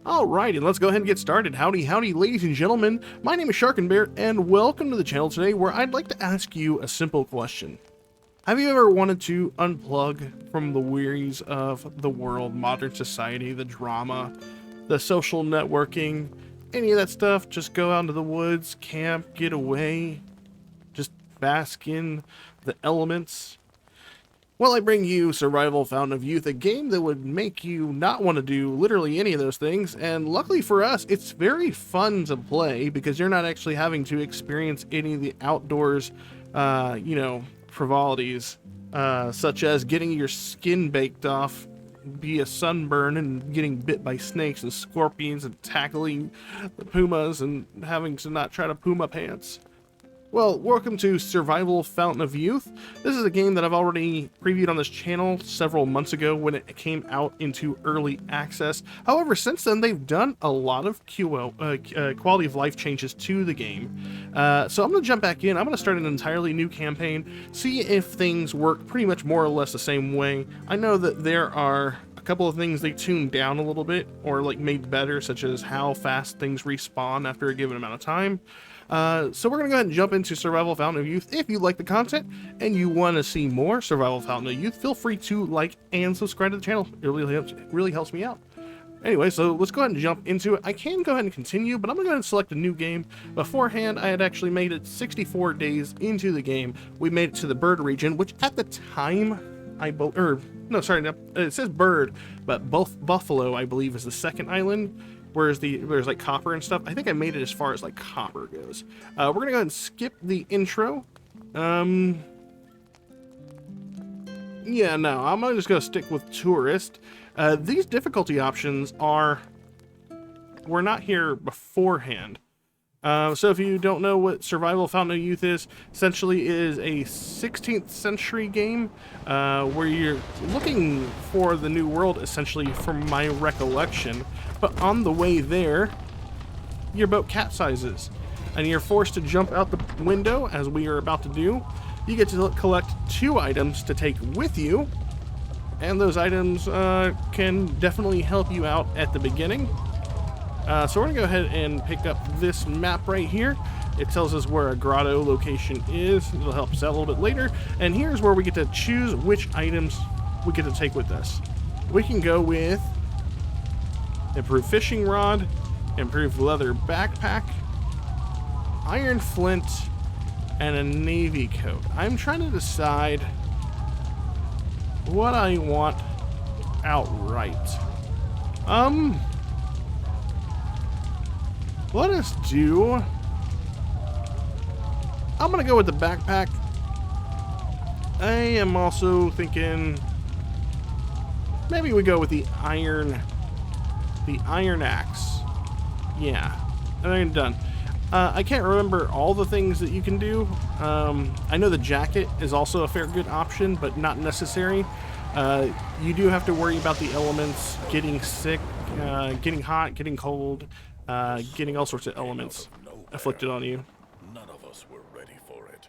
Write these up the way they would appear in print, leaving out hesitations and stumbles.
Alrighty, let's go ahead and get started. Howdy, howdy, ladies and gentlemen. My name is Sharkinbear, and welcome to the channel today, where I'd like to ask you a simple question. Have you ever wanted to unplug from the wearies of the world, modern society, the drama, the social networking, any of that stuff? Just go out into the woods, camp, get away, just bask in the elements? Well, I bring you Survival Fountain of Youth, a game that would make you not want to do literally any of those things, and luckily for us, it's very fun to play because you're not actually having to experience any of the outdoors, frivolities, such as getting your skin baked off via sunburn and getting bit by snakes and scorpions and tackling the pumas and having to not try to puma pants. Well, welcome to Survival Fountain of Youth. This is a game that I've already previewed on this channel several months ago when it came out into early access. However, since then, they've done a lot of quality of life changes to the game. So I'm going to jump back in. I'm going to start an entirely new campaign, see if things work pretty much more or less the same way. I know that there are a couple of things they tuned down a little bit or like made better, such as how fast things respawn after a given amount of time. So we're going to go ahead and jump into Survival Fountain of Youth. If you like the content and you want to see more Survival Fountain of Youth, feel free to like and subscribe to the channel. It really helps me out. Anyway, so let's go ahead and jump into it. I can go ahead and continue, but I'm going to go ahead and select a new game. Beforehand, I had actually made it 64 days into the game. We made it to the bird region, which at the time, it says bird, but both buffalo, I believe, is the second island. Whereas there's like copper and stuff. I think I made it as far as like copper goes. We're gonna go ahead and skip the intro. I'm just gonna stick with tourist. These difficulty options were not here beforehand. So if you don't know what Survival Fountain of Youth is, essentially it is a 16th century game where you're looking for the new world, essentially, from my recollection. But on the way there, your boat capsizes, and you're forced to jump out the window, as we are about to do. You get to collect 2 items to take with you, and those items can definitely help you out at the beginning. So we're going to go ahead and pick up this map right here. It tells us where a grotto location is. It'll help us out a little bit later. And here's where we get to choose which items we get to take with us. We can go with improved fishing rod, improved leather backpack, iron flint, and a navy coat. I'm trying to decide what I want outright. Let us do... I'm gonna go with the backpack. I am also thinking maybe we go with the iron axe. Yeah, I think I'm done. I can't remember all the things that you can do. I know the jacket is also a fair good option, but not necessary. You do have to worry about the elements, getting sick, getting hot, getting cold, getting all sorts of elements afflicted on you. None of us were ready for it.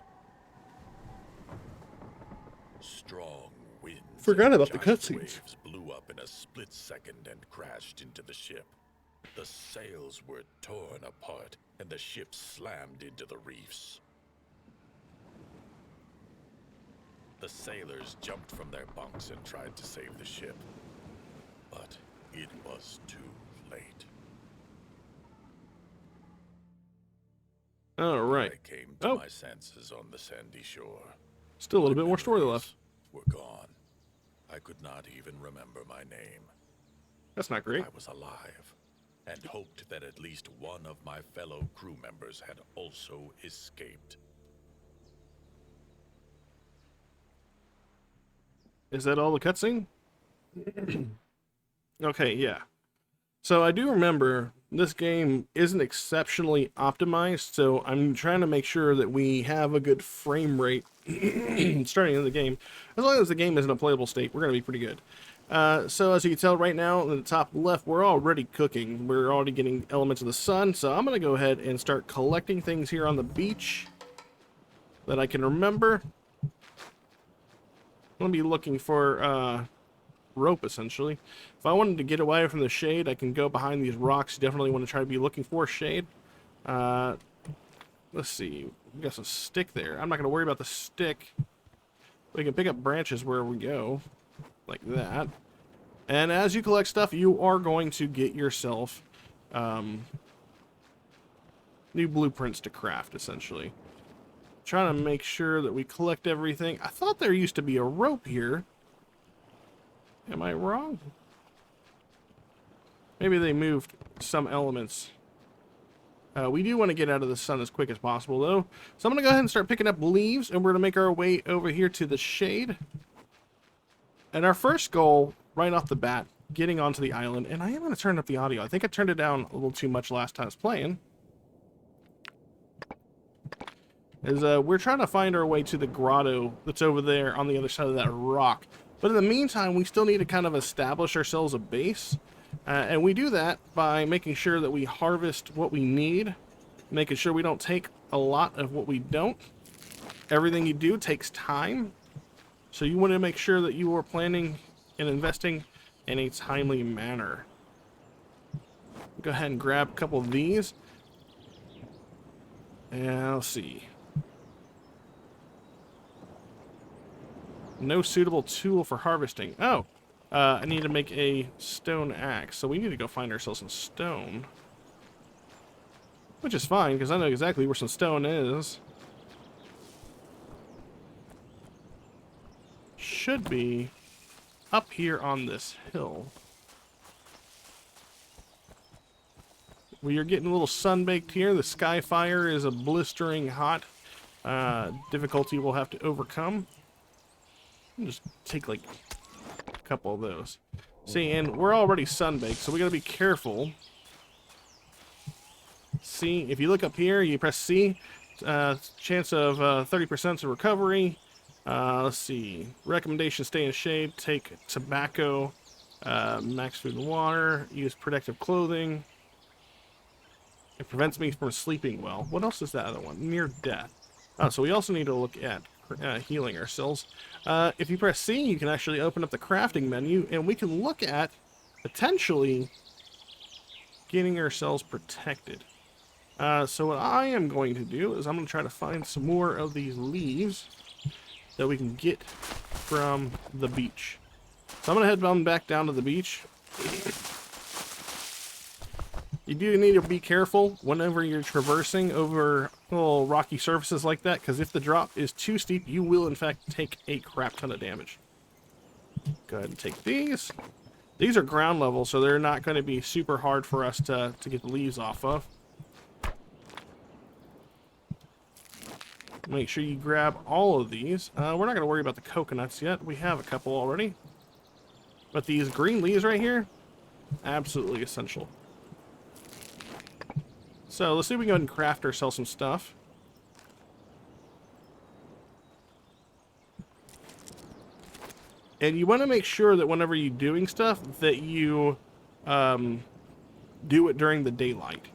Strong winds. Forgot about the cutscenes. Blew up in a split second and crashed into the ship. The sails were torn apart and the ship slammed into the reefs. The sailors jumped from their bunks and tried to save the ship, but it was too late. All right. I came to my senses on the sandy shore. Still a little bit more story left. Were gone. I could not even remember my name. That's not great. I was alive and hoped that at least one of my fellow crew members had also escaped. Is that all the cutscene? Okay, yeah. So I do remember this game isn't exceptionally optimized, so I'm trying to make sure that we have a good frame rate starting in the game. As long as the game is in a playable state, we're going to be pretty good. So as you can tell right now, in the top left, we're already cooking. We're already getting elements of the sun, so I'm going to go ahead and start collecting things here on the beach that I can remember. I'm going to be looking for rope, essentially. If I wanted to get away from the shade, I can go behind these rocks. Definitely want to try to be looking for shade. Let's see. We got some stick there. I'm not going to worry about the stick. We can pick up branches where we go, like that. And as you collect stuff, you are going to get yourself new blueprints to craft, essentially. Trying to make sure that we collect everything. I thought there used to be a rope here. Am I wrong? Maybe they moved some elements. We do want to get out of the sun as quick as possible, though. So I'm going to go ahead and start picking up leaves, and we're going to make our way over here to the shade. And our first goal, right off the bat, getting onto the island. And I am going to turn up the audio. I think I turned it down a little too much last time I was playing. Is we're trying to find our way to the grotto that's over there on the other side of that rock. But in the meantime, we still need to kind of establish ourselves a base. And we do that by making sure that we harvest what we need, making sure we don't take a lot of what we don't. Everything you do takes time. So you want to make sure that you are planning and investing in a timely manner. Go ahead and grab a couple of these. And let's see. No suitable tool for harvesting. Oh, I need to make a stone axe. So we need to go find ourselves some stone. Which is fine, because I know exactly where some stone is. Should be up here on this hill. We are getting a little sun-baked here. The sky fire is a blistering hot difficulty we'll have to overcome. I'll just take like a couple of those. See, and we're already sun-baked, so we gotta be careful. See, if you look up here, you press C, chance of 30% of recovery. Let's see, recommendation: stay in shade, take tobacco, max food and water, use protective clothing. It prevents me from sleeping well. What else is that other one? Near death. Oh, so we also need to look at healing ourselves. If you press C, you can actually open up the crafting menu, and we can look at potentially getting ourselves protected. So what I am going to do is I'm going to try to find some more of these leaves that we can get from the beach. So I'm going to head on back down to the beach. You do need to be careful whenever you're traversing over little rocky surfaces like that, because if the drop is too steep, you will in fact take a crap ton of damage. Go ahead and take these. These are ground level, so they're not going to be super hard for us to get the leaves off of. Make sure you grab all of these. We're not going to worry about the coconuts yet. We have a couple already. But these green leaves right here, absolutely essential. So let's see if we can go ahead and craft ourselves some stuff. And you want to make sure that whenever you're doing stuff that you do it during the daylight.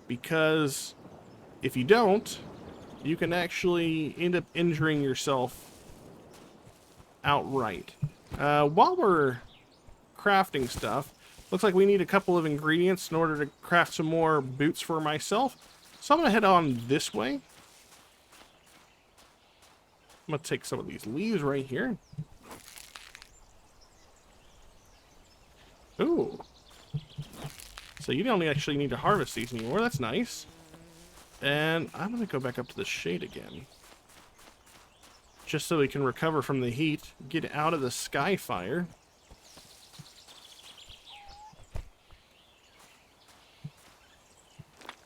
Because if you don't, you can actually end up injuring yourself outright. While we're crafting stuff, looks like we need a couple of ingredients in order to craft some more boots for myself. So I'm going to head on this way. I'm going to take some of these leaves right here. Ooh. So you don't actually need to harvest these anymore. That's nice. And I'm going to go back up to the shade again. Just so we can recover from the heat. Get out of the sky fire.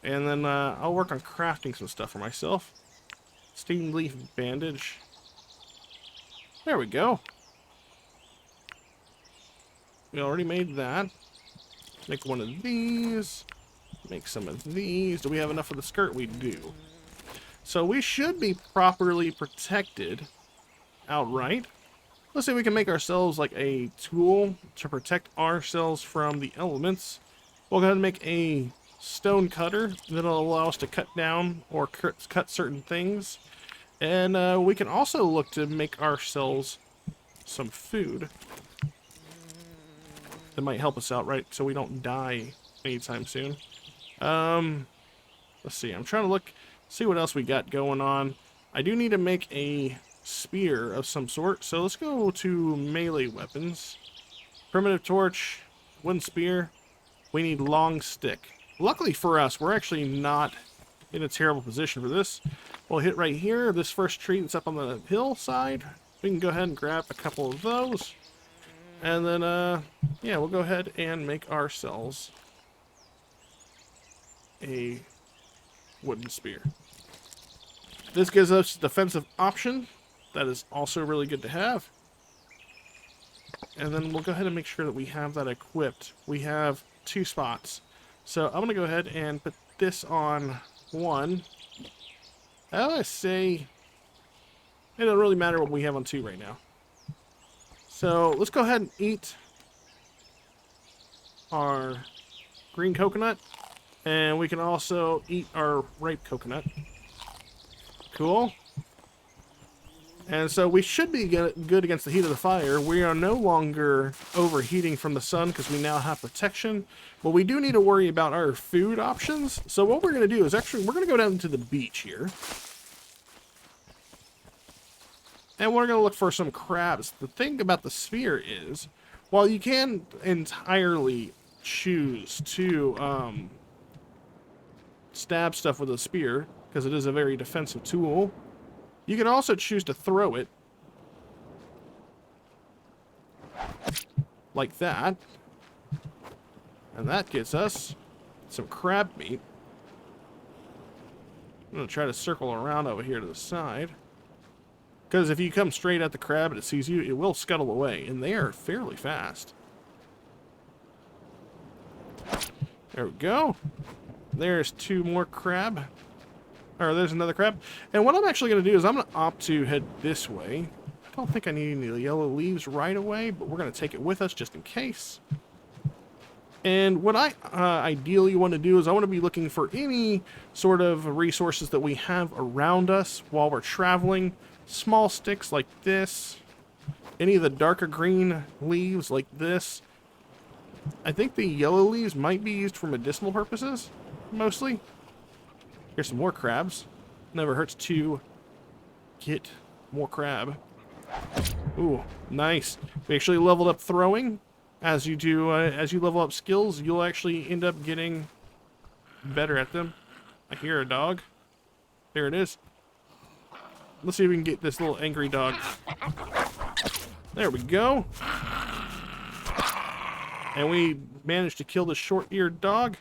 And then I'll work on crafting some stuff for myself. Steam leaf bandage. There we go. We already made that. Make one of these. Make some of these. Do we have enough for the skirt? We do. So we should be properly protected outright. Let's say we can make ourselves like a tool to protect ourselves from the elements. We'll go ahead and make a stone cutter that'll allow us to cut down or cut certain things. And we can also look to make ourselves some food. that might help us out, right? So we don't die anytime soon. Let's see. I'm trying to look, see what else we got going on. I do need to make a spear of some sort. So let's go to melee weapons. Primitive torch, wooden spear. We need long stick. Luckily for us, we're actually not in a terrible position for this. We'll hit right here, this first tree that's up on the hillside. We can go ahead and grab a couple of those. And then, yeah, we'll go ahead and make ourselves a wooden spear. This gives us a defensive option. That is also really good to have. And then we'll go ahead and make sure that we have that equipped. We have 2 spots. So I'm going to go ahead and put this on 1. I say it doesn't really matter what we have on 2 right now. So let's go ahead and eat our green coconut. And we can also eat our ripe coconut. Cool. And so we should be good against the heat of the fire. We are no longer overheating from the sun because we now have protection. But we do need to worry about our food options. So what we're going to do is actually, we're going to go down to the beach here. And we're going to look for some crabs. The thing about the spear is, while you can entirely choose to stab stuff with a spear, because it is a very defensive tool, you can also choose to throw it like that. And that gets us some crab meat. I'm going to try to circle around over here to the side. Because if you come straight at the crab and it sees you, it will scuttle away. And they are fairly fast. There we go. There's 2 more crab. Or there's another crab. And what I'm actually going to do is I'm going to opt to head this way. I don't think I need any yellow leaves right away, but we're going to take it with us just in case. And what I ideally want to do is I want to be looking for any sort of resources that we have around us while we're traveling. Small sticks like this. Any of the darker green leaves like this. I think the yellow leaves might be used for medicinal purposes, mostly. Here's some more crabs. Never hurts to get more crab. Ooh, nice. We actually leveled up throwing. As you do, as you level up skills, you'll actually end up getting better at them. I hear a dog. There it is. Let's see if we can get this little angry dog. There we go. And we managed to kill the short-eared dog.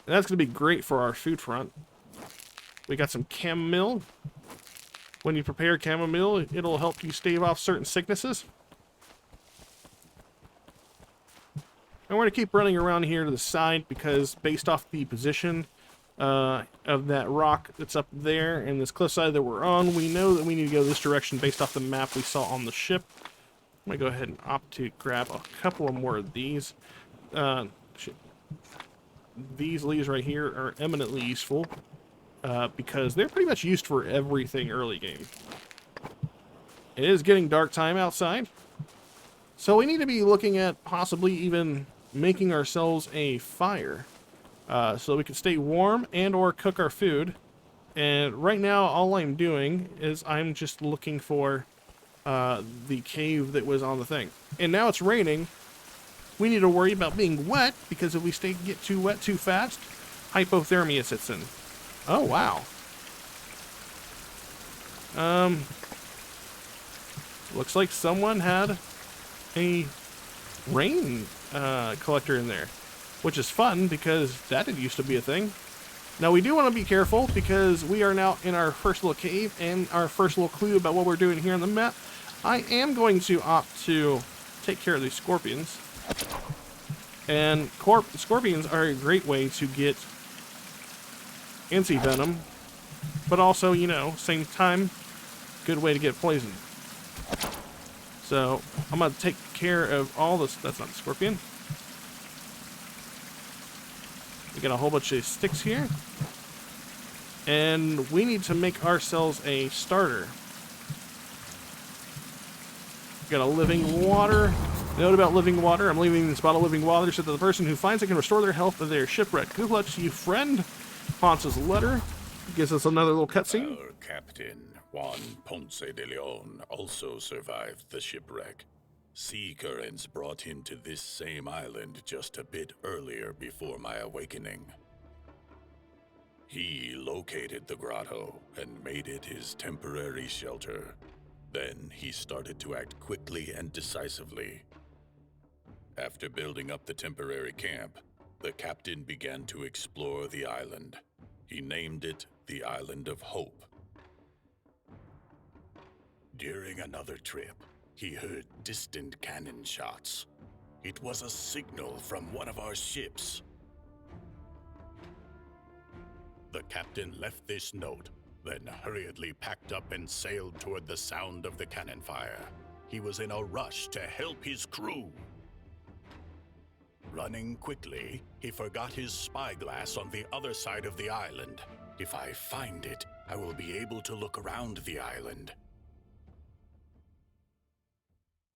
And that's going to be great for our food front. We got some chamomile. When you prepare chamomile, it'll help you stave off certain sicknesses. And we're going to keep running around here to the side because based off the position of that rock that's up there and this cliffside that we're on, we know that we need to go this direction based off the map we saw on the ship. I'm going to go ahead and opt to grab a couple of more of these. These leaves right here are eminently useful because they're pretty much used for everything early game. It is getting dark time outside. So we need to be looking at possibly even making ourselves a fire so we can stay warm and or cook our food. And right now all I'm doing is I'm just looking for the cave that was on the thing. And now it's raining. We need to worry about being wet because if we get too wet too fast, hypothermia sets in. Oh wow. Looks like someone had a rain collector in there, which is fun because that didn't used to be a thing. Now we do want to be careful because we are now in our first little cave and our first little clue about what we're doing here on the map. I am going to opt to take care of these scorpions. And scorpions are a great way to get anti-venom, but also, you know, same time, good way to get poisoned. So I'm going to take care of all this. That's not a scorpion. We got a whole bunch of sticks here. And we need to make ourselves a starter. We got a living water. Note about living water. I'm leaving this bottle of living water so that the person who finds it can restore their health if they are shipwrecked. Good luck to you, friend. Ponce's letter gives us another little cutscene. Our captain, Juan Ponce de Leon, also survived the shipwreck. Sea currents brought him to this same island just a bit earlier before my awakening. He located the grotto and made it his temporary shelter. Then he started to act quickly and decisively. After building up the temporary camp, the captain began to explore the island. He named it the Island of Hope. During another trip, he heard distant cannon shots. It was a signal from one of our ships. The captain left this note, then hurriedly packed up and sailed toward the sound of the cannon fire. He was in a rush to help his crew. Running quickly, he forgot his spyglass on the other side of the island. If I find it, I will be able to look around the island.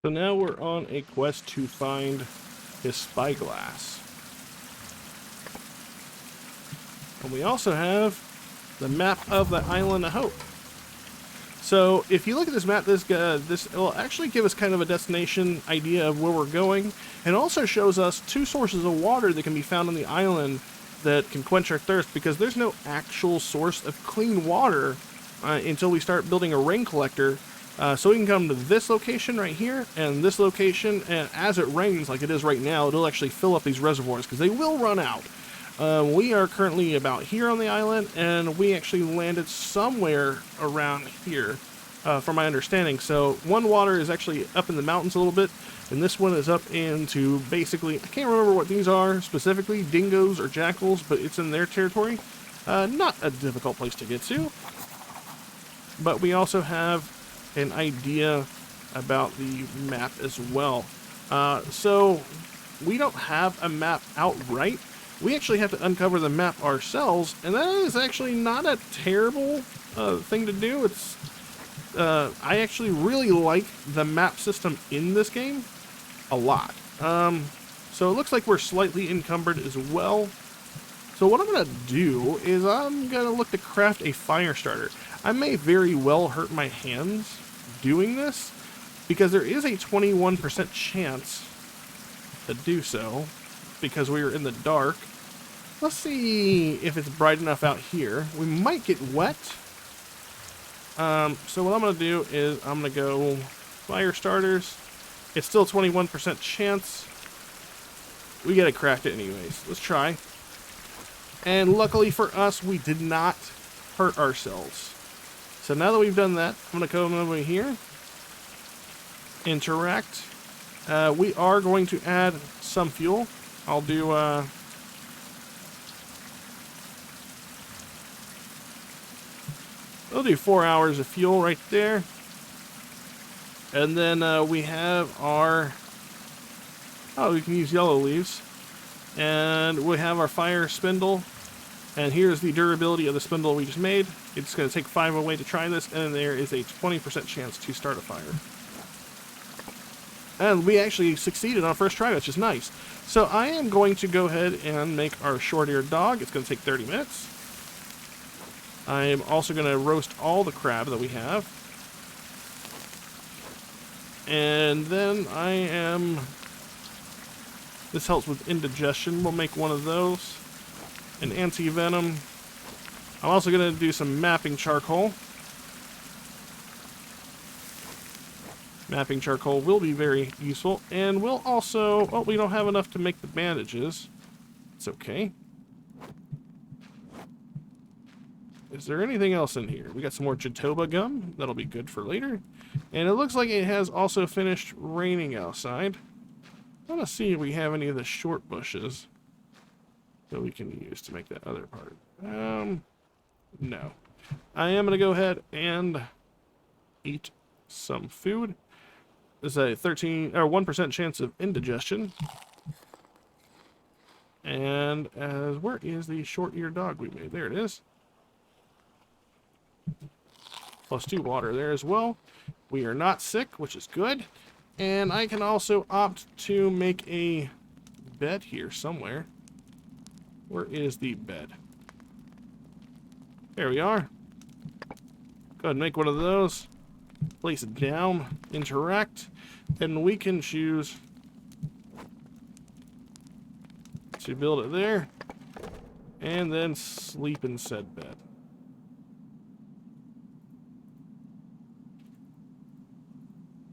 So now we're on a quest to find his spyglass. And we also have the map of the Island of Hope. So if you look at this map, this will actually give us kind of a destination idea of where we're going. And also shows us 2 sources of water that can be found on the island that can quench our thirst, because there's no actual source of clean water until we start building a rain collector. So we can come to this location right here and this location, and as it rains like it is right now, it'll actually fill up these reservoirs because they will run out. We are currently about here on the island, and we actually landed somewhere around here, from my understanding. So one water is actually up in the mountains a little bit, and this one is up into basically, I can't remember what these are specifically, dingoes or jackals, but it's in their territory. Not a difficult place to get to. But we also have an idea about the map as well. So we don't have a map outright. We actually have to uncover the map ourselves, and that is actually not a terrible thing to do. It's I actually really like the map system in this game a lot. So it looks like we're slightly encumbered as well. So what I'm going to do is I'm going to look to craft a fire starter. I may very well hurt my hands doing this, because there is a 21% chance to do so, because we are in the dark. Let's see if it's bright enough out here. We might get wet. So what I'm going to do is I'm going to go fire starters. It's still 21% chance. We got to craft it anyways. Let's try. And luckily for us, we did not hurt ourselves. So now that we've done that, I'm going to come over here. Interact. We are going to add some fuel. I'll do we'll do 4 hours of fuel right there. And then we have our, we can use yellow leaves. And we have our fire spindle. And here's the durability of the spindle we just made. It's going to take 5 away to try this, and there is a 20% chance to start a fire. And we actually succeeded on our first try, which is nice. So I am going to go ahead and make our short-eared dog. It's going to take 30 minutes. I am also going to roast all the crab that we have. And then this helps with indigestion. We'll make one of those. An anti-venom. I'm also going to do some mapping charcoal. Mapping charcoal will be very useful. And we'll also, we don't have enough to make the bandages. It's okay. Is there anything else in here? We got some more Jatoba gum. That'll be good for later. And it looks like it has also finished raining outside. I want to see if we have any of the short bushes that we can use to make that other part. No. I am going to go ahead and eat some food. There's a 1% chance of indigestion. And where is the short-eared dog we made? There it is. +2 water there as well. We are not sick, which is good. And I can also opt to make a bed here somewhere. Where is the bed? There we are. Go ahead and make one of those. Place it down. Interact. And we can choose to build it there. And then sleep in said bed.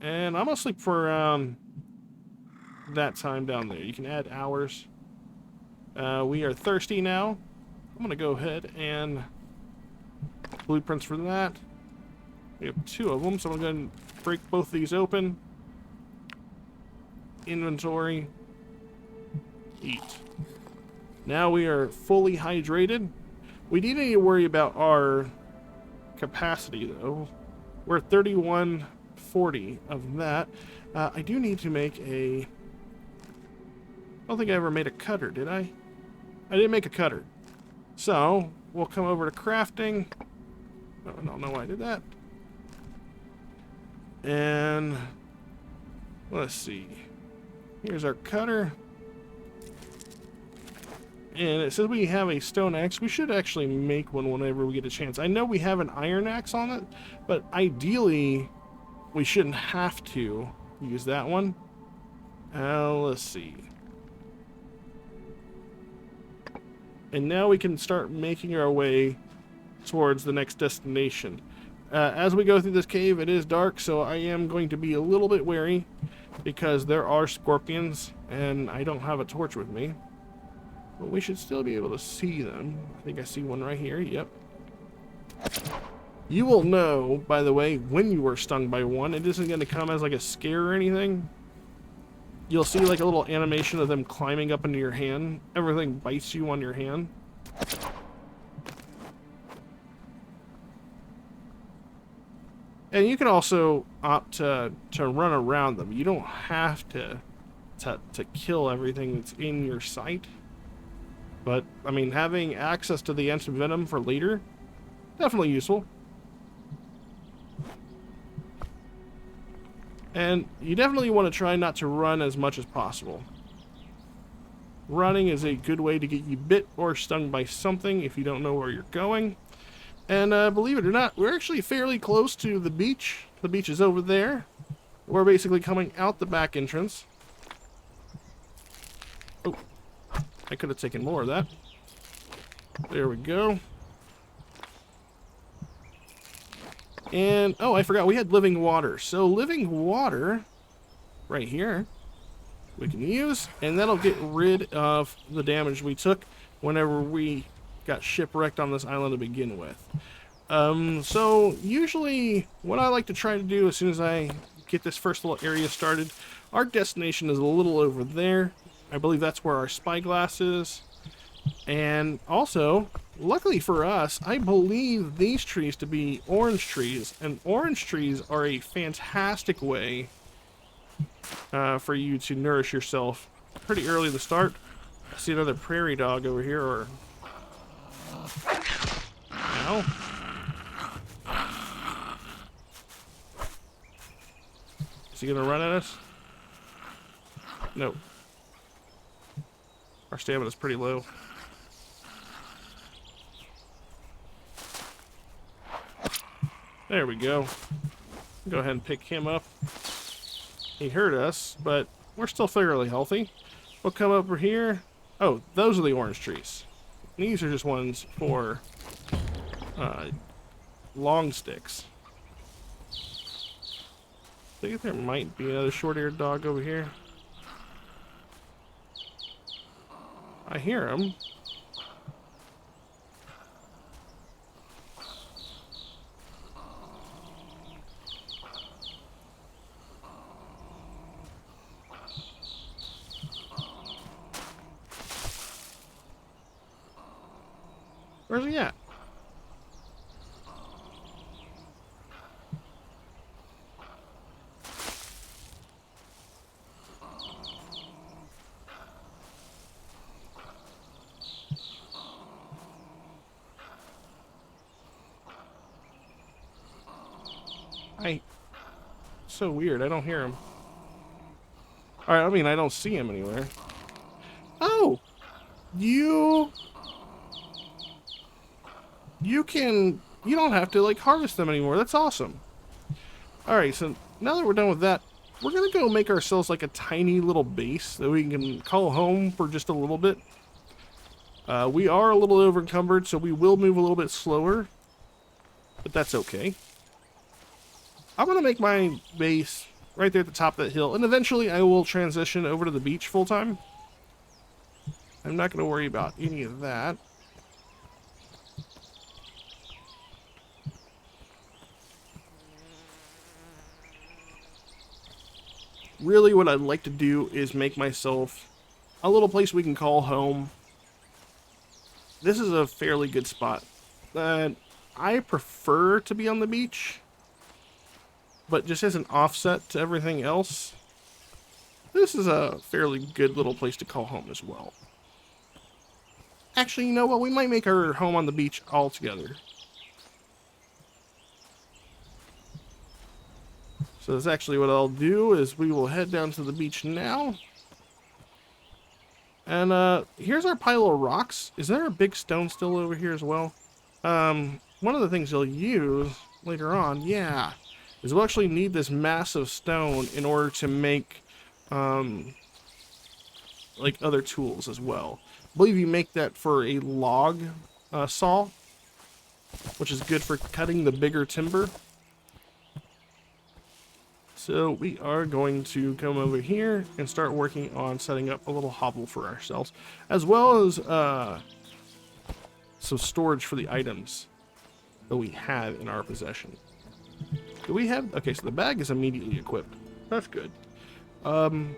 And I'm gonna sleep for around that time down there. You can add hours. We are thirsty now. I'm gonna go ahead and blueprints for that. We have 2 of them, so I'm gonna break both these open. Inventory. Eat. Now we are fully hydrated. We do need to worry about our capacity though. We're at 3140 of that. I do need to make a... I don't think I ever made a cutter, did I? I didn't make a cutter. So, we'll come over to crafting. Oh, I don't know why I did that. And let's see. Here's our cutter. And it says we have a stone axe. We should actually make one whenever we get a chance. I know we have an iron axe on it, but ideally we shouldn't have to use that one. Let's see. And now we can start making our way towards the next destination. As we go through this cave, it is dark, so I am going to be a little bit wary because there are scorpions and I don't have a torch with me. But we should still be able to see them. I think I see one right here. Yep. You will know, by the way, when you were stung by one. It isn't going to come as like a scare or anything. You'll see like a little animation of them climbing up into your hand. Everything bites you on your hand. And you can also opt to run around them. You don't have to kill everything that's in your sight. But, I mean, having access to the instant venom for later, definitely useful. And you definitely want to try not to run as much as possible. Running is a good way to get you bit or stung by something if you don't know where you're going. And believe it or not, we're actually fairly close to the beach. The beach is over there. We're basically coming out the back entrance. Oh, I could have taken more of that. There we go. And, oh, I forgot, we had living water. So living water, right here, we can use, and that'll get rid of the damage we took whenever we got shipwrecked on this island to begin with. So usually what I like to try to do as soon as I get this first little area started, our destination is a little over there. I believe that's where our spyglass is. And also, luckily for us, I believe these trees to be orange trees, and orange trees are a fantastic way for you to nourish yourself pretty early at the start. I see another prairie dog over here, or... Ow. Is he gonna run at us? No. Our stamina's pretty low. There we go. Go ahead and pick him up. He hurt us, but we're still fairly healthy. We'll come over here. Oh, those are the orange trees. These are just ones for long sticks. I think there might be another short-eared dog over here. I hear him. Where's he at? So weird, I don't hear him. Alright, I mean, I don't see him anywhere. Oh! You don't have to, like, harvest them anymore. That's awesome. Alright, so now that we're done with that, we're gonna go make ourselves, like, a tiny little base that we can call home for just a little bit. We are a little over encumbered, so we will move a little bit slower. But that's okay. I'm gonna make my base right there at the top of that hill, and eventually I will transition over to the beach full time. I'm not gonna worry about any of that. Really, what I'd like to do is make myself a little place we can call home. This is a fairly good spot. I prefer to be on the beach, but just as an offset to everything else, this is a fairly good little place to call home as well. Actually, you know what? We might make our home on the beach altogether. So that's actually what I'll do, is we will head down to the beach now. And here's our pile of rocks. Is there a big stone still over here as well? One of the things you'll use later on, yeah, is we'll actually need this massive stone in order to make, like, other tools as well. I believe you make that for a log saw, which is good for cutting the bigger timber. So we are going to come over here and start working on setting up a little hovel for ourselves, as well as some storage for the items that we have in our possession. Do we have... Okay, so the bag is immediately equipped. That's good. I'm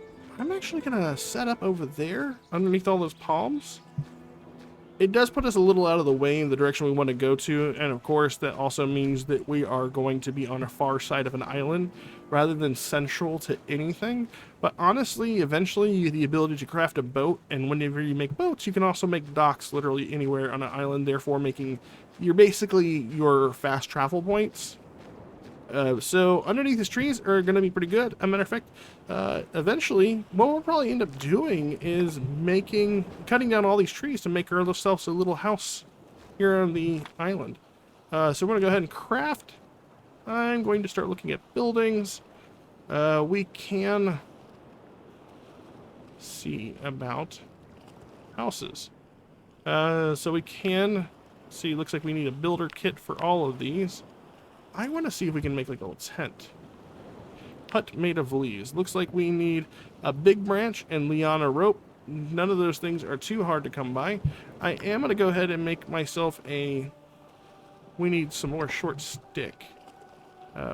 actually going to set up over there underneath all those palms. It does put us a little out of the way in the direction we want to go to, and of course that also means that we are going to be on a far side of an island rather than central to anything. But honestly, eventually you get the ability to craft a boat, and whenever you make boats, you can also make docks literally anywhere on an island, therefore making your fast travel points. So underneath these trees are going to be pretty good. As a matter of fact, eventually, what we'll probably end up doing is cutting down all these trees to make ourselves a little house here on the island. So we're going to go ahead and craft. I'm going to start looking at buildings. We can see about houses. So we can see, looks like we need a builder kit for all of these. I want to see if we can make like a little tent. Hut made of leaves. Looks like we need a big branch and liana rope. None of those things are too hard to come by. I am going to go ahead and make myself we need some more short stick.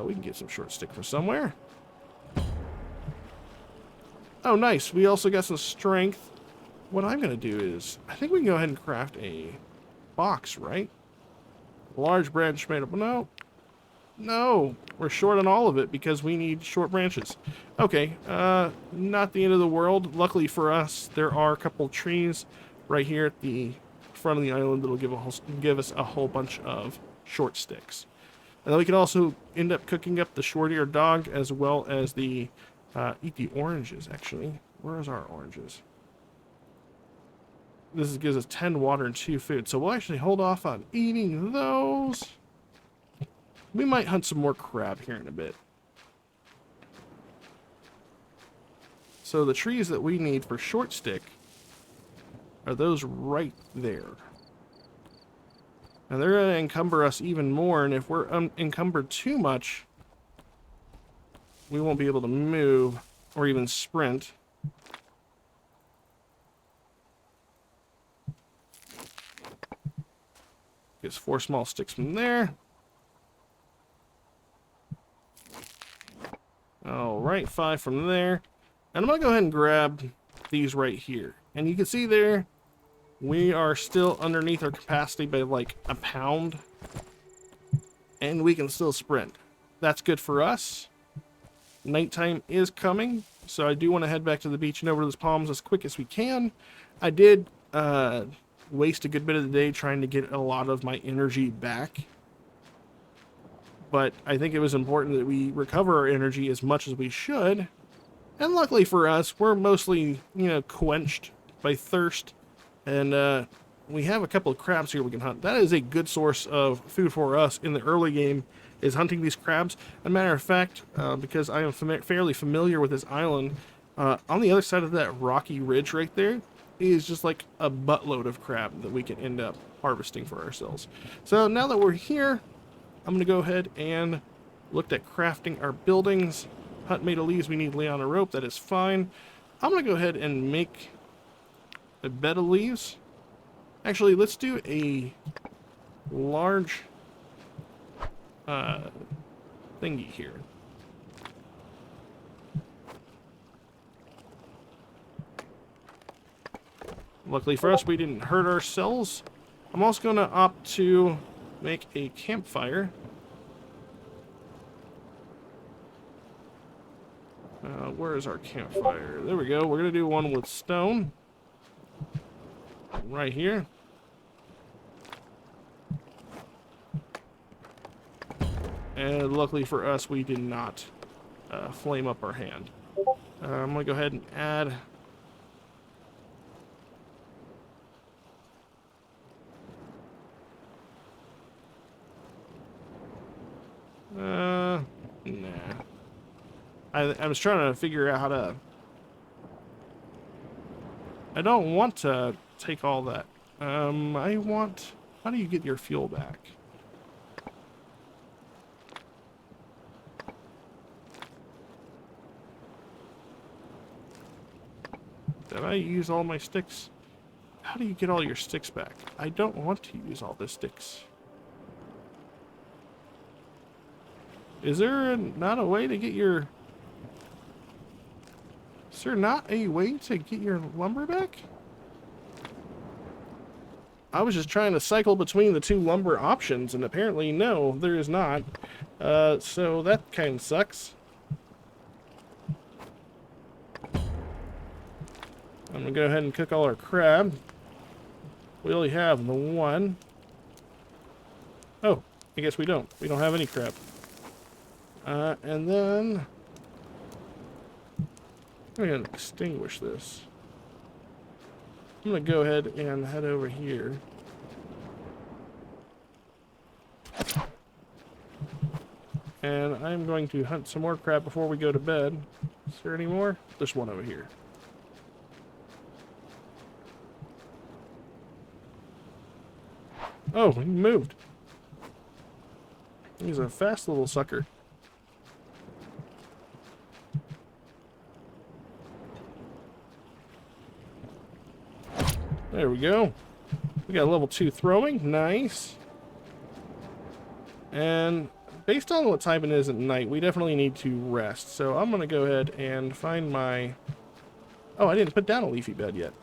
We can get some short stick from somewhere. Oh, nice. We also got some strength. What I'm going to do is, I think we can go ahead and craft a box, right? Large branch made of... No, we're short on all of it because we need short branches. Okay, not the end of the world. Luckily for us, there are a couple trees right here at the front of the island that'll give us a whole bunch of short sticks. And then we can also end up cooking up the short-eared dog as well as eat the oranges, actually. Where is our oranges? This gives us 10 water and 2 food, so we'll actually hold off on eating those. We might hunt some more crab here in a bit. So the trees that we need for short stick are those right there. And they're going to encumber us even more, and if we're encumbered too much, we won't be able to move or even sprint. Gets 4 small sticks from there. Alright, 5 from there. And I'm going to go ahead and grab these right here. And you can see there, we are still underneath our capacity by like a pound. And we can still sprint. That's good for us. Nighttime is coming, so I do want to head back to the beach and over to those palms as quick as we can. I did waste a good bit of the day trying to get a lot of my energy back. But I think it was important that we recover our energy as much as we should And luckily for us, we're mostly, quenched by thirst. And we have a couple of crabs here we can hunt. That is a good source of food for us in the early game, is hunting these crabs. As a matter of fact, because I am fairly familiar with this island, on the other side of that rocky ridge right there is just like a buttload of crab that we can end up harvesting for ourselves. So now that we're here, I'm going to go ahead and look at crafting our buildings. Hut made of leaves, we need lay on a rope, that is fine. I'm going to go ahead and make a bed of leaves. Actually, let's do a large thingy here. Luckily for us, we didn't hurt ourselves. I'm also going to opt to make a campfire. Where is our campfire? There we go. We're going to do one with stone. Right here. And luckily for us, we did not flame up our hand. I'm going to go ahead and add... nah. I was trying to figure out how to... I don't want to take all that. I want... How do you get your fuel back? Did I use all my sticks? How do you get all your sticks back? I don't want to use all the sticks. Is there not a way to get your... Is there not a way to get your lumber back? I was just trying to cycle between the two lumber options, and apparently no, there is not. So that kind of sucks. I'm gonna go ahead and cook all our crab. We only have the one. Oh, I guess we don't. We don't have any crab. And then... I'm going to extinguish this. I'm going to go ahead and head over here. And I'm going to hunt some more crab before we go to bed. Is there any more? There's one over here. Oh, he moved. He's a fast little sucker. There we go. We got level 2 throwing. Nice. And based on what time it is at night, we definitely need to rest. So I'm going to go ahead and find my... Oh, I didn't put down a leafy bed yet.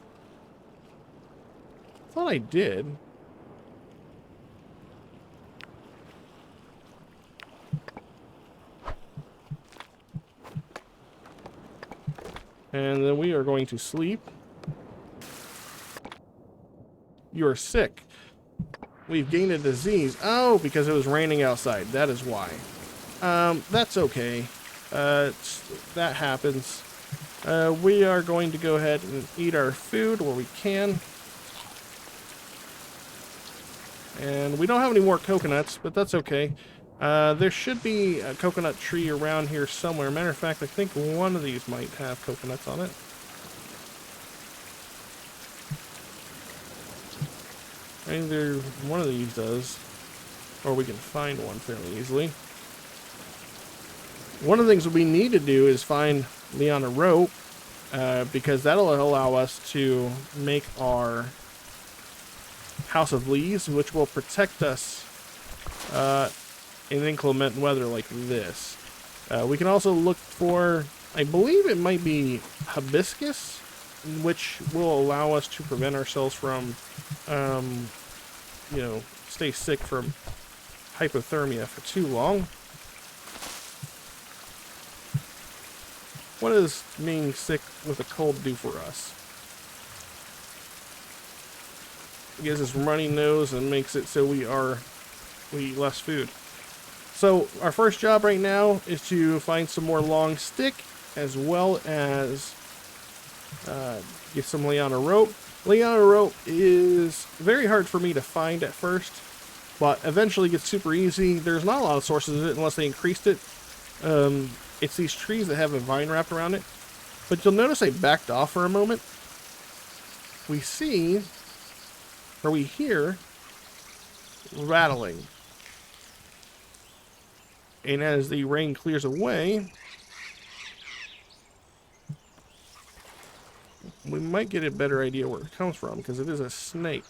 I thought I did. And then we are going to sleep. You're sick. We've gained a disease. Oh, because it was raining outside. That is why. That's okay. That happens. We are going to go ahead and eat our food where we can. And we don't have any more coconuts, but that's okay. There should be a coconut tree around here somewhere. Matter of fact, I think one of these might have coconuts on it. Either one of these does, or we can find one fairly easily. One of the things that we need to do is find Leon a rope, because that'll allow us to make our House of Leaves, which will protect us in inclement weather like this. We can also look for, I believe it might be hibiscus, which will allow us to prevent ourselves from, stay sick from hypothermia for too long. What does being sick with a cold do for us? It gives us runny nose and makes it so we eat less food. So our first job right now is to find some more long stick as well as get some liana rope. Liana rope is very hard for me to find at first, but eventually gets super easy. There's not a lot of sources of it unless they increased it. It's these trees that have a vine wrapped around it. But you'll notice I backed off for a moment. We see, or we hear, rattling. And as the rain clears away, we might get a better idea where it comes from, because it is a snake.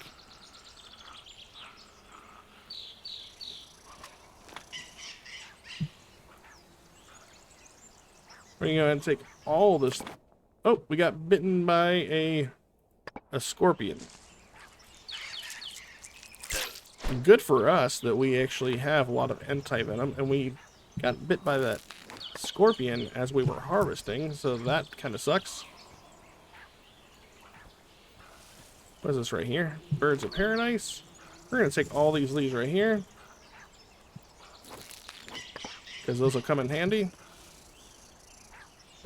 We're going to go ahead and take all this. Oh, we got bitten by a scorpion. Good for us that we actually have a lot of anti-venom, and we got bit by that scorpion as we were harvesting, so that kind of sucks. What is this right here? Birds of Paradise. We're going to take all these leaves right here, because those will come in handy.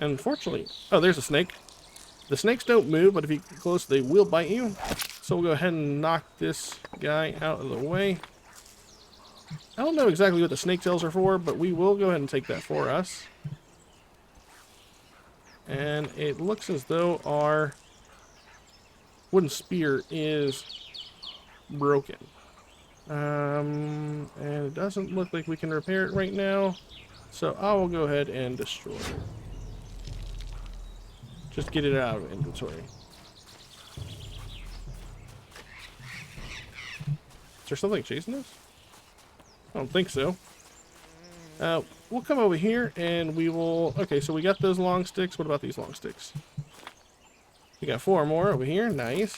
And unfortunately, oh, there's a snake. The snakes don't move, but if you get close, they will bite you. So we'll go ahead and knock this guy out of the way. I don't know exactly what the snake tails are for, but we will go ahead and take that for us. And it looks as though our wooden spear is broken. And it doesn't look like we can repair it right now. So I will go ahead and destroy it. Just get it out of inventory. Is there something chasing us? I don't think so. We'll come over here and we will... Okay, so we got those long sticks. What about these long sticks? We got 4 more over here. Nice.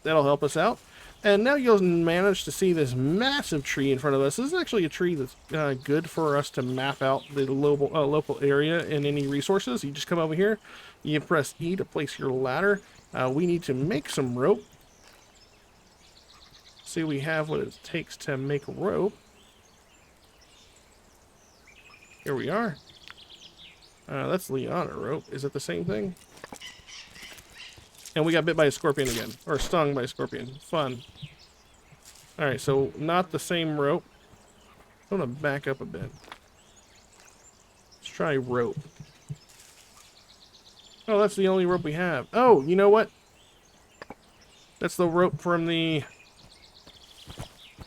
That'll help us out. And now you'll manage to see this massive tree in front of us. This is actually a tree that's good for us to map out the local area and any resources. You just come over here. You press E to place your ladder. We need to make some rope. See, we have what it takes to make rope. Here we are. That's liana rope. Is it the same thing? And we got bit by a scorpion again. Or stung by a scorpion. Fun. Alright, so not the same rope. I'm going to back up a bit. Let's try rope. Oh, that's the only rope we have. Oh, you know what? That's the rope from the...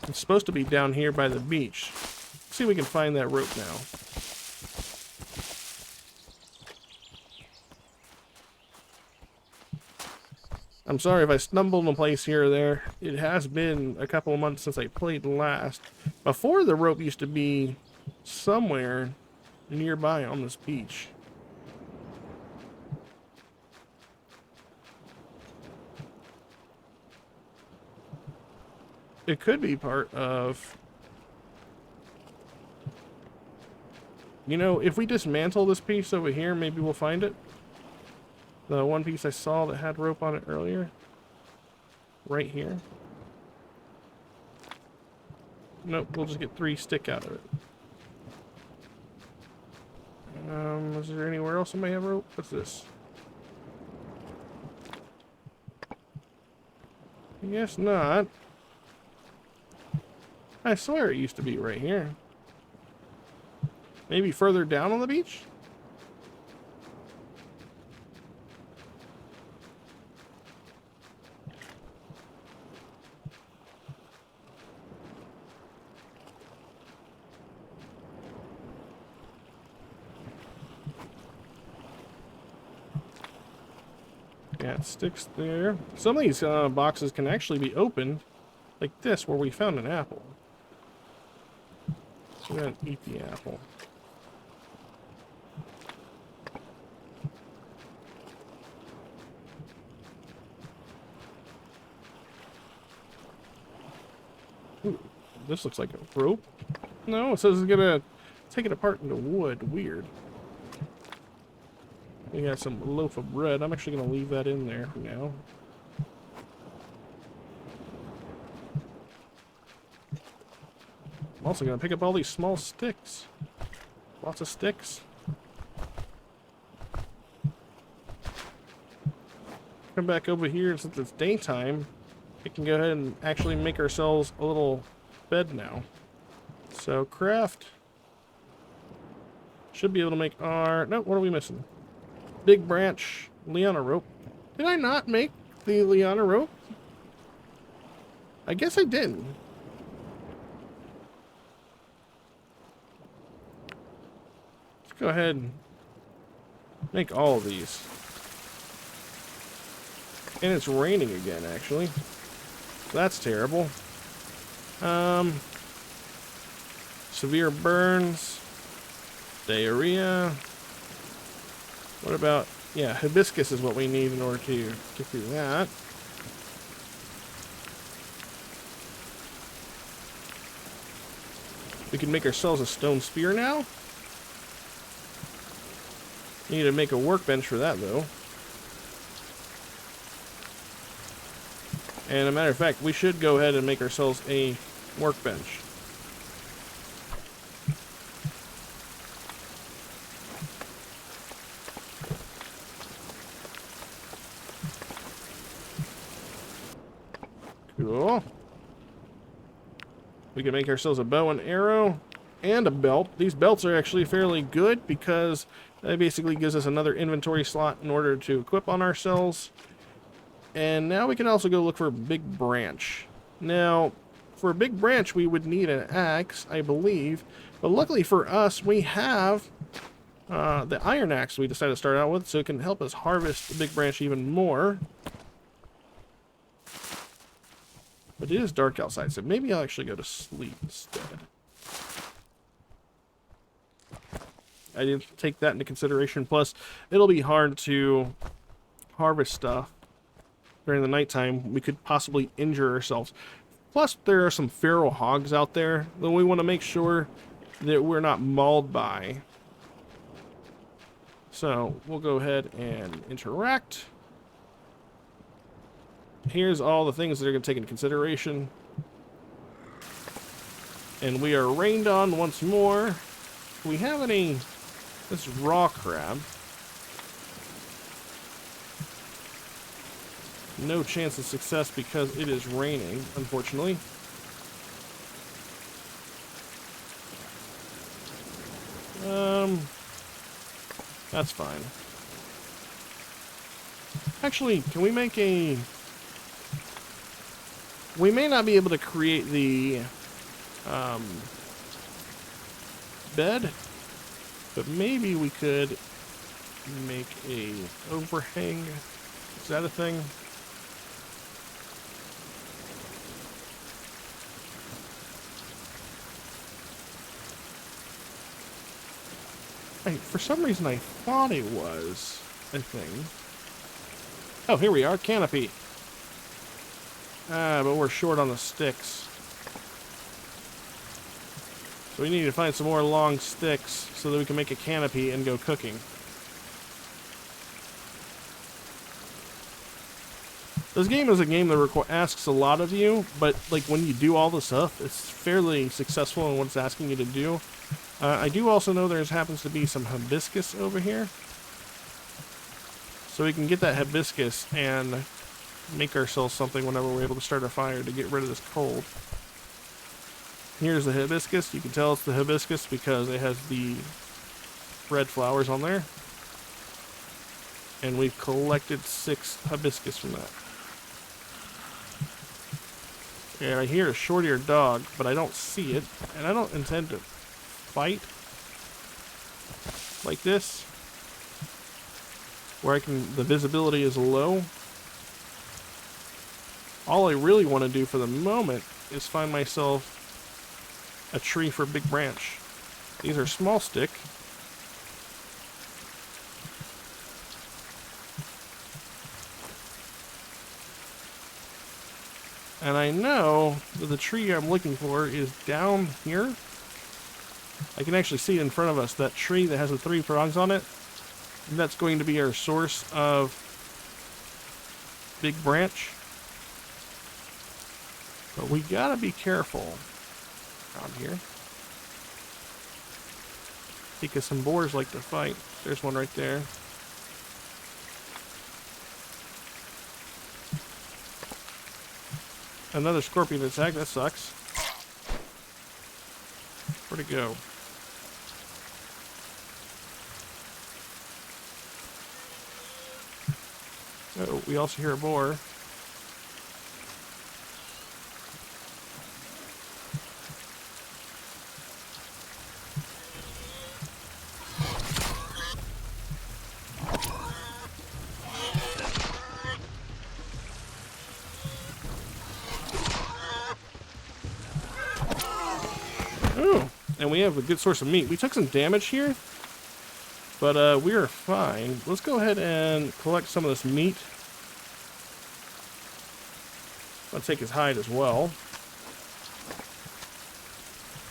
It's supposed to be down here by the beach. Let's see if we can find that rope now. I'm sorry if I stumbled in a place here or there. It has been a couple of months since I played last. Before, the rope used to be somewhere nearby on this beach. It could be part of... You know, if we dismantle this piece over here, maybe we'll find it. The one piece I saw that had rope on it earlier. Right here. Nope, we'll just get 3 stick out of it. Is there anywhere else I may have rope? What's this? I guess not. I swear it used to be right here. Maybe further down on the beach? Yeah, it sticks there. Some of these boxes can actually be opened like this, where we found an apple. So we're gonna eat the apple. Ooh, this looks like a rope. No, it says it's gonna take it apart into wood. Weird. We got some loaf of bread. I'm actually going to leave that in there for now. I'm also going to pick up all these small sticks. Lots of sticks. come back over here, and since it's daytime, we can go ahead and actually make ourselves a little bed now. So craft. Should be able to make our... No, what are we missing? Big branch liana rope. Did I not make the liana rope? I guess I didn't. Let's go ahead and make all of these. And it's raining again, actually. That's terrible. Severe burns. Diarrhea. What about... Yeah, hibiscus is what we need in order to get through that. We can make ourselves a stone spear now. We need to make a workbench for that, though. And a matter of fact, we should go ahead and make ourselves a workbench. Cool. We can make ourselves a bow and arrow and a belt. These belts are actually fairly good because that basically gives us another inventory slot in order to equip on ourselves. And now we can also go look for a big branch. Now, for a big branch, we would need an axe, I believe. But luckily for us, we have the iron axe we decided to start out with, so it can help us harvest the big branch even more. But it is dark outside, so maybe I'll actually go to sleep instead. I didn't take that into consideration. Plus, it'll be hard to harvest stuff during the nighttime. We could possibly injure ourselves. Plus, there are some feral hogs out there that we want to make sure that we're not mauled by. So, we'll go ahead and interact. Here's all the things that are going to take into consideration. And we are rained on once more. Do we have any... This raw crab. No chance of success because it is raining, unfortunately. That's fine. Actually, can we make a... We may not be able to create the bed, but maybe we could make a overhang. Is that a thing? For some reason I thought it was a thing. Oh, here we are, canopy. But we're short on the sticks. So we need to find some more long sticks so that we can make a canopy and go cooking. This game is a game that asks a lot of you, but like when you do all the stuff, it's fairly successful in what it's asking you to do. I do also know there happens to be some hibiscus over here. So we can get that hibiscus and make ourselves something whenever we're able to start a fire to get rid of this cold. Here's the hibiscus. You can tell it's the hibiscus because it has the red flowers on there. And we've collected 6 hibiscus from that. And I hear a short-eared dog, but I don't see it. And I don't intend to fight like this, where the visibility is low. All I really want to do for the moment is find myself a tree for a big branch. These are small stick. And I know that the tree I'm looking for is down here. I can actually see it in front of us, that tree that has the 3 prongs on it. And that's going to be our source of big branch. But we gotta be careful around here, because some boars like to fight. There's one right there. Another scorpion attack. That sucks. Where'd it go? Oh, we also hear a boar. Oh, and we have a good source of meat. We took some damage here, but we are fine. Let's go ahead and collect some of this meat. I'll take his hide as well.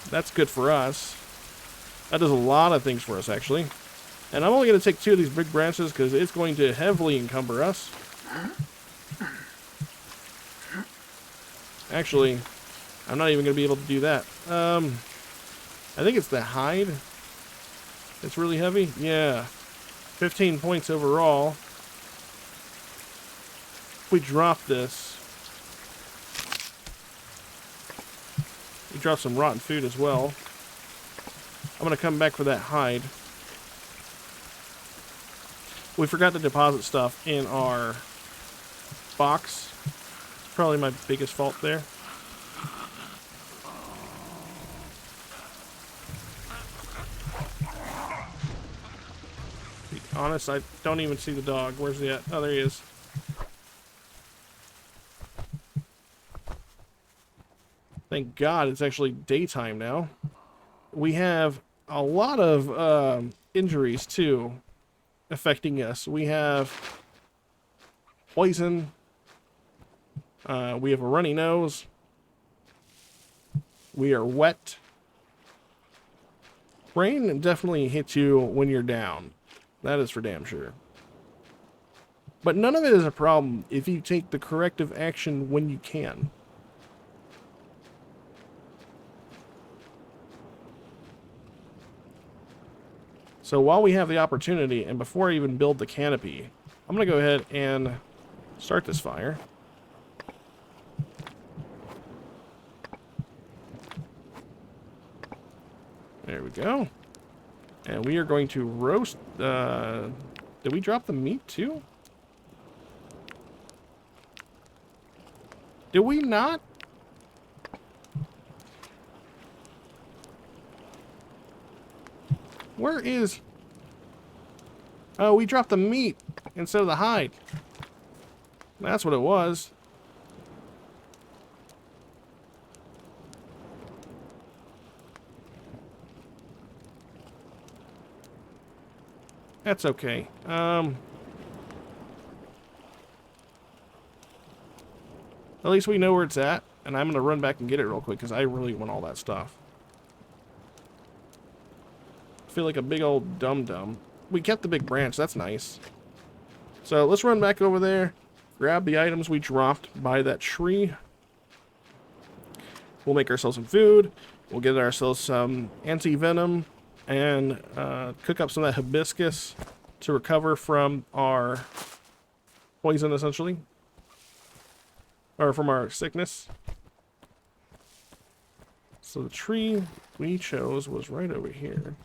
That's good for us. That does a lot of things for us, actually. And I'm only going to take 2 of these big branches because it's going to heavily encumber us. Actually, I'm not even going to be able to do that. I think it's the hide. It's really heavy. Yeah. 15 points overall. If we drop this, we drop some rotten food as well. I'm going to come back for that hide. We forgot to deposit stuff in our box. It's probably my biggest fault there. To be honest, I don't even see the dog. Where's he at? Oh, there he is. Thank God it's actually daytime now. We have a lot of injuries, too, affecting us. We have poison. We have a runny nose. We are wet. Rain definitely hits you when you're down. That is for damn sure. But none of it is a problem if you take the corrective action when you can. So while we have the opportunity, and before I even build the canopy, I'm going to go ahead and start this fire. There we go. And we are going to roast... did we drop the meat too? Did we not? Where is... Oh, we dropped the meat instead of the hide. That's what it was. That's okay. At least we know where it's at, and I'm going to run back and get it real quick because I really want all that stuff. I feel like a big old dum-dum. We kept the big branch. That's nice. So let's run back over there, grab the items we dropped by that tree. We'll make ourselves some food. We'll get ourselves some anti-venom and cook up some of that hibiscus to recover from our poison, essentially. Or from our sickness. So the tree we chose was right over here.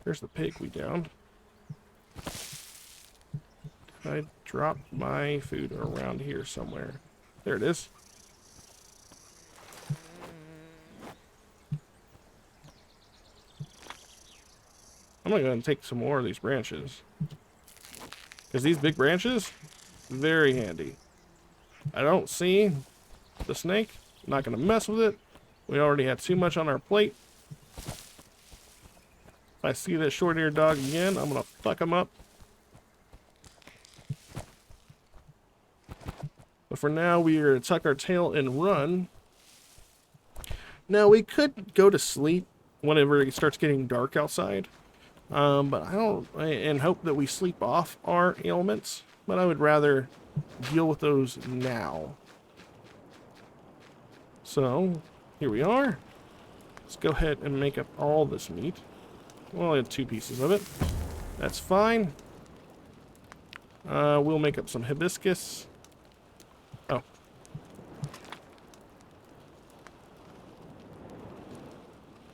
There's the pig we downed. I dropped my food around here somewhere. There it is. I'm gonna go ahead and take some more of these branches. Because these big branches, very handy. I don't see the snake. I'm not gonna mess with it. We already had too much on our plate. If I see that short-eared dog again, I'm gonna fuck him up. But for now, we are gonna tuck our tail and run. Now, we could go to sleep whenever it starts getting dark outside. But I don't, and hope that we sleep off our ailments. But I would rather deal with those now. So, here we are. Let's go ahead and make up all this meat. We'll only have 2 pieces of it. That's fine. We'll make up some hibiscus. Oh.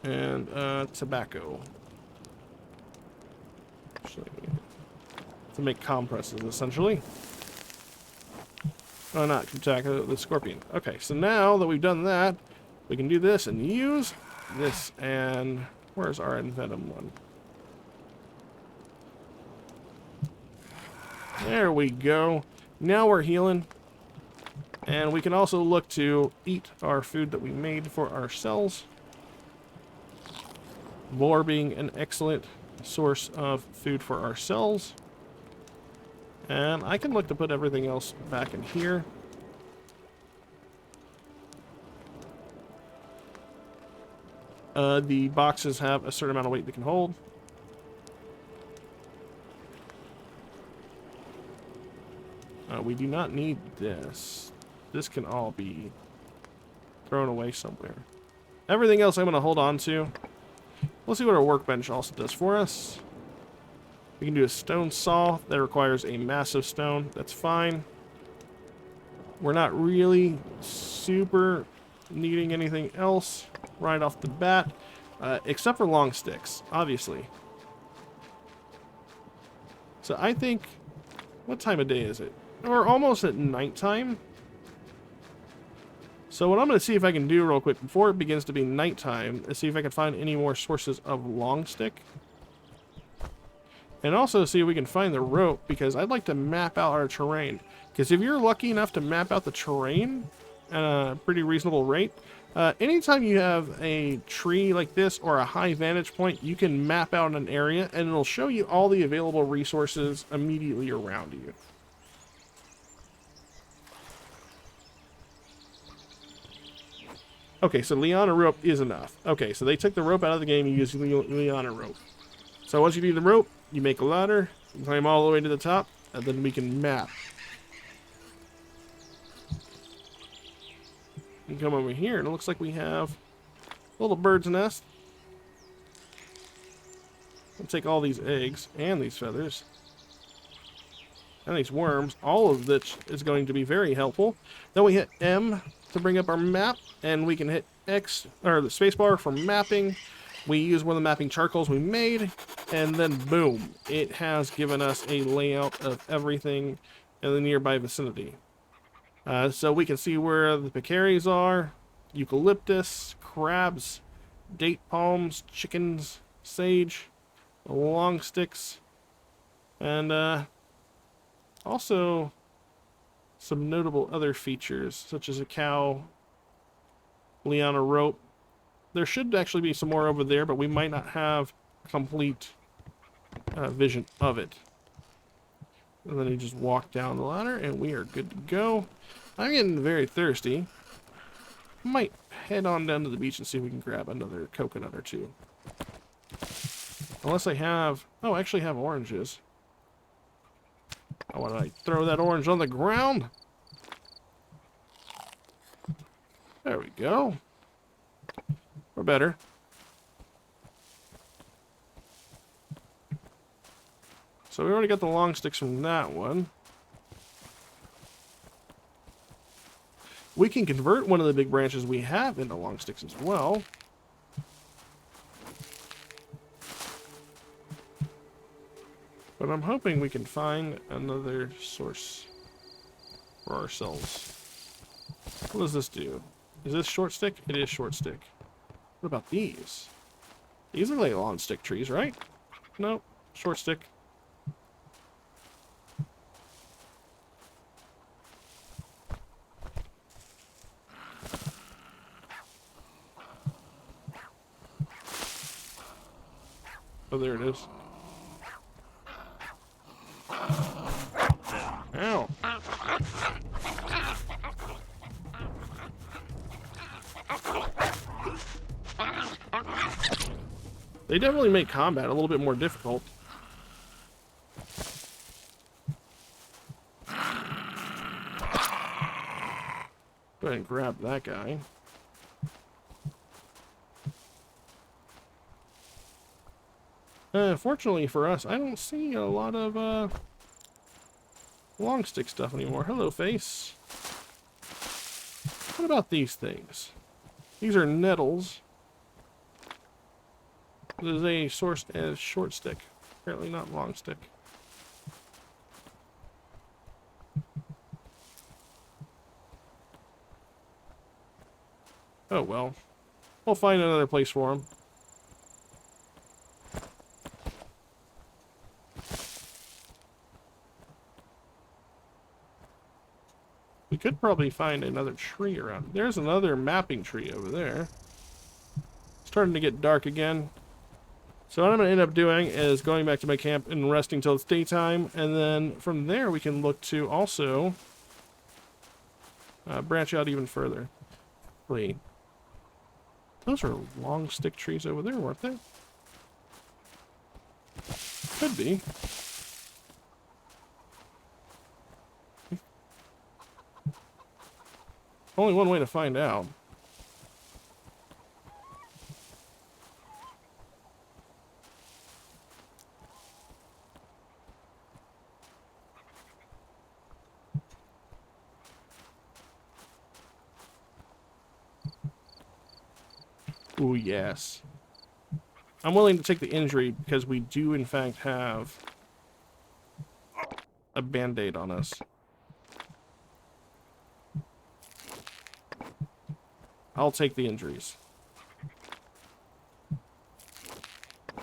And tobacco. Actually, to make compresses, essentially. Oh, not tobacco, the scorpion. Okay, so now that we've done that, we can do this and use this. And where's our venom one? There we go. Now we're healing. And we can also look to eat our food that we made for ourselves. Boar being an excellent source of food for ourselves. And I can look to put everything else back in here. The boxes have a certain amount of weight they can hold. We do not need this. This can all be thrown away somewhere. Everything else I'm going to hold on to. Let's see what our workbench also does for us. We can do a stone saw. That requires a massive stone. That's fine. We're not really super needing anything else right off the bat. Except for long sticks, obviously. So I think... What time of day is it? We're almost at nighttime. So what I'm going to see if I can do real quick before it begins to be nighttime is see if I can find any more sources of long stick. And also see if we can find the rope, because I'd like to map out our terrain. Because if you're lucky enough to map out the terrain at a pretty reasonable rate, anytime you have a tree like this or a high vantage point, you can map out an area and it'll show you all the available resources immediately around you. Okay, so Liana rope is enough. Okay, so they took the rope out of the game, you use Liana rope. So once you do the rope, you make a ladder, you climb all the way to the top, and then we can map. You come over here, and it looks like we have a little bird's nest. We'll take all these eggs, and these feathers, and these worms, all of which is going to be very helpful. Then we hit M to bring up our map, and we can hit X, or the spacebar for mapping. We use one of the mapping charcoals we made, and then boom, it has given us a layout of everything in the nearby vicinity. So we can see where the pecaries are, eucalyptus, crabs, date palms, chickens, sage, long sticks, and also some notable other features, such as a cow, Liana rope. There should actually be some more over there, but we might not have complete vision of it. And then you just walk down the ladder, and we are good to go. I'm getting very thirsty. Might head on down to the beach and see if we can grab another coconut or two. Unless I have... Oh, I actually have oranges. Why don't I throw that orange on the ground? There we go. Or better. So we already got the long sticks from that one. We can convert one of the big branches we have into long sticks as well. But I'm hoping we can find another source for ourselves. What does this do? Is this short stick? It is short stick. What about these? These look like long stick trees, right? Nope. Short stick. Oh, there it is. Ow. They definitely make combat a little bit more difficult. Go ahead and grab that guy. Fortunately for us, I don't see a lot of long stick stuff anymore. Hello, face. What about these things? These are nettles. This is a sourced as short stick. Apparently not long stick. Oh well. We'll find another place for him. We could probably find another tree around. There's another mapping tree over there. Starting to get dark again. So what I'm going to end up doing is going back to my camp and resting till it's daytime. And then from there we can look to also branch out even further. Wait. Those are long stick trees over there, weren't they? Could be. Only one way to find out. Ooh, yes. I'm willing to take the injury because we do, in fact, have a band-aid on us. I'll take the injuries.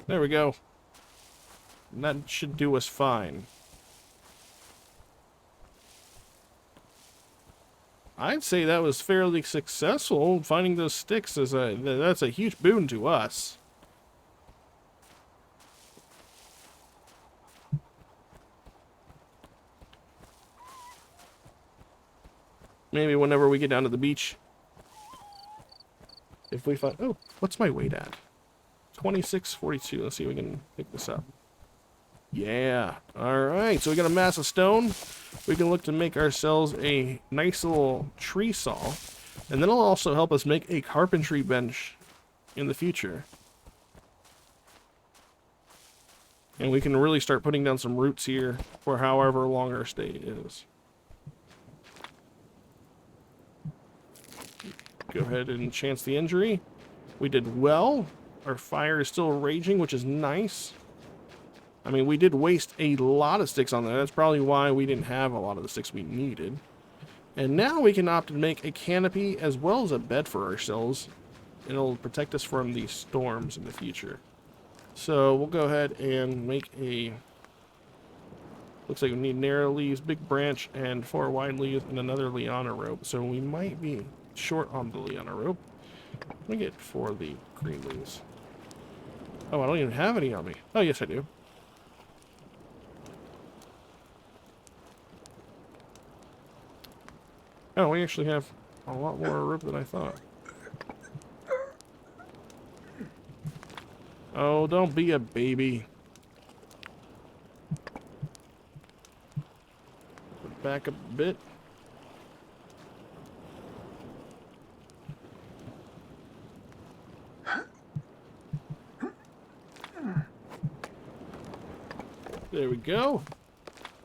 There we go. And that should do us fine. I'd say that was fairly successful. Finding those sticks is that's a huge boon to us. Maybe whenever we get down to the beach, if we find... Oh, what's my weight at? 2642. Let's see if we can pick this up. Yeah. Alright, so we got a mass of stone. We can look to make ourselves a nice little tree saw. And then it'll also help us make a carpentry bench in the future. And we can really start putting down some roots here for however long our stay is. Go ahead and chance the injury. We did well. Our fire is still raging, which is nice. I mean, we did waste a lot of sticks on that. That's probably why we didn't have a lot of the sticks we needed. And now we can opt to make a canopy as well as a bed for ourselves. It'll protect us from these storms in the future. So we'll go ahead and make a... Looks like we need narrow leaves, big branch, and 4 wide leaves, and another liana rope. So we might be short on the liana rope. Let me get 4 of the green leaves. Oh, I don't even have any on me. Oh, yes, I do. Oh, we actually have a lot more rope than I thought. Oh, don't be a baby. Back a bit. There we go.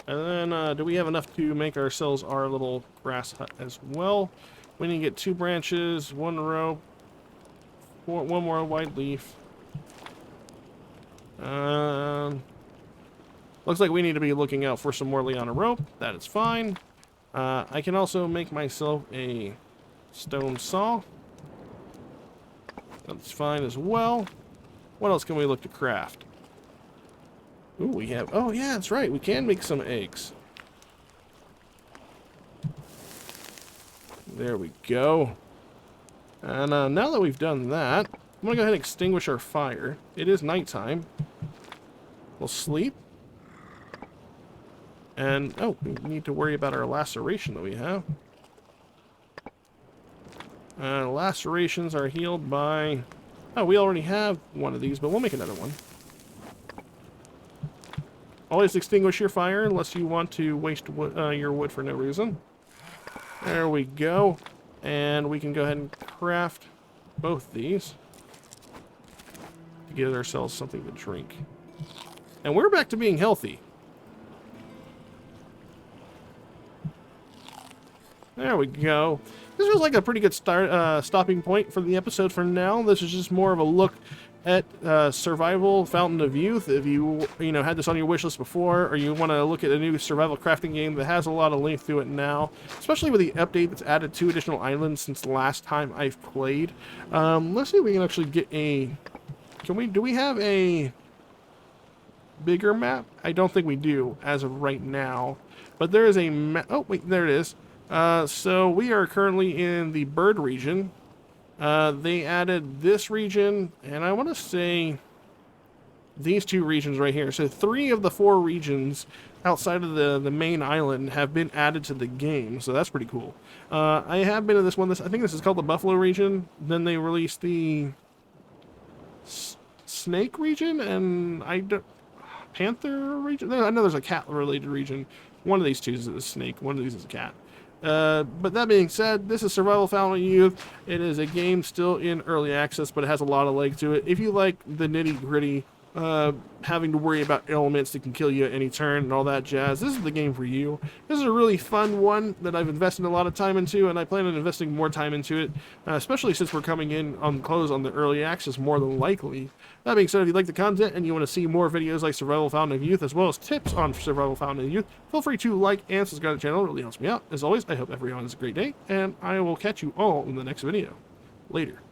And then, do we have enough to make ourselves our little grass hut as well? We need to get 2 branches, 1 rope, 1 more white leaf. Looks like we need to be looking out for some more liana rope. That is fine. I can also make myself a stone saw. That's fine as well. What else can we look to craft? Ooh, we have... Oh, yeah, that's right. We can make some eggs. There we go. And now that we've done that, I'm going to go ahead and extinguish our fire. It is nighttime. We'll sleep. And, oh, we need to worry about our laceration that we have. Lacerations are healed by... Oh, we already have one of these, but we'll make another one. Always extinguish your fire unless you want to waste your wood for no reason. There we go. And we can go ahead and craft both these to get ourselves something to drink. And we're back to being healthy. There we go. This was like a pretty good stopping point for the episode for now. This is just more of a look at Survival Fountain of Youth. If you had this on your wish list before, or you want to look at a new survival crafting game that has a lot of length to it now, especially with the update that's added 2 additional islands since the last time I've played. Let's see if we can actually get a... do we have a bigger map? I don't think we do as of right now, but there is a map. Oh wait, there it is. So we are currently in the bird region. They added this region, and I want to say these 2 regions right here. So 3 of the 4 regions outside of the main island have been added to the game, so that's pretty cool. I have been to this one. I think this is called the Buffalo region. Then they released the Snake region, and Panther region? I know there's a cat-related region. One of these 2 is a snake, one of these is a cat. But that being said, this is Survival Fountain of Youth. It is a game still in early access, but it has a lot of legs to it. If you like the nitty-gritty, having to worry about elements that can kill you at any turn and all that jazz, this is the game for you. This is a really fun one that I've invested a lot of time into, and I plan on investing more time into it, especially since we're coming in on close on the early access more than likely. That being said, if you like the content and you want to see more videos like Survival Fountain of Youth, as well as tips on Survival Fountain of Youth, feel free to like and subscribe to the channel. It really helps me out. As always, I hope everyone has a great day, and I will catch you all in the next video. Later.